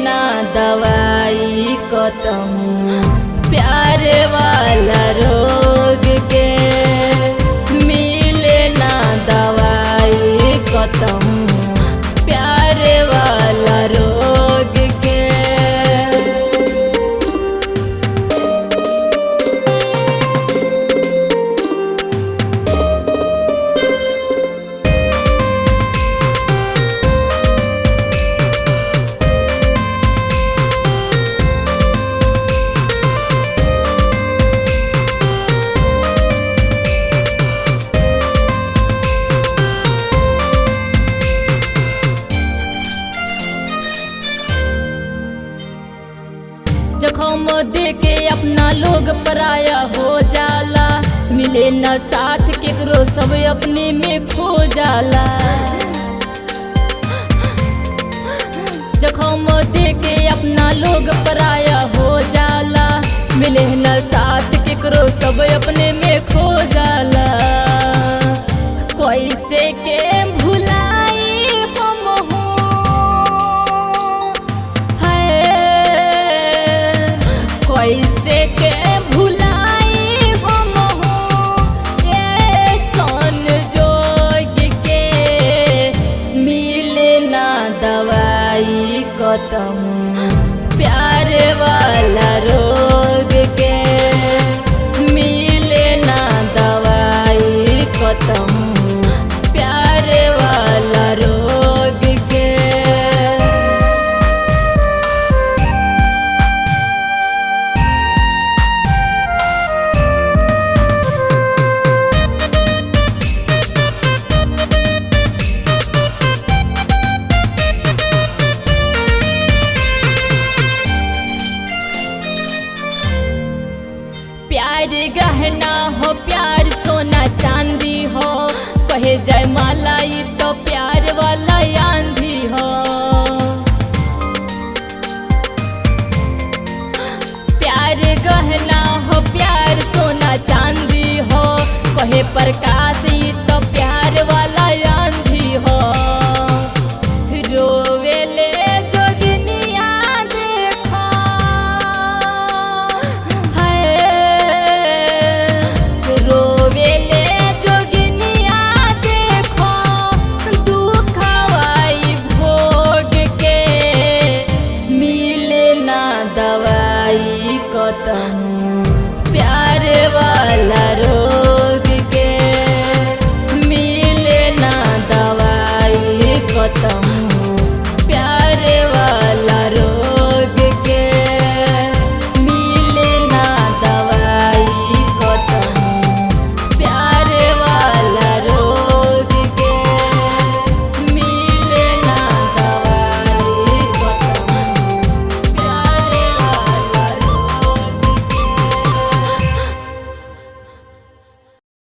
ना दवाई कतहूँ प्यार वाला रोग के, मिले ना दवाई कतहूँ प्यार वाला रोग के। जख्म देके अपना लोग पराया हो जाला, मिले न साथ केकरो सब अपने में खो जाला। जख्म देके अपना लोग पराया हो जाला, मिले न साथ केकरो सब अपने में खो जाला। कैसे के भुलाई हम कैसे के भुलाई हम सन जोग के, मिले ना दवाई कतहूँ प्यार वाला रोग के, मिले ना दवाई कतहूँ प्यार वाला रोग के। प्यार गहना हो, प्यार सोना चांदी हो, कहे जाय माला ई तो प्यार वाला आंधी हो। प्यार गहना हो, प्यार सोना चांदी हो, कहे प्रकाश ई तो प्यार वाला आंधी हो। रोवेले जोगिनिया देखो, रोवेले जोगिनिया देखो, दुखवाई भोग के, मिले ना दवाई कतहूँ प्यार वाला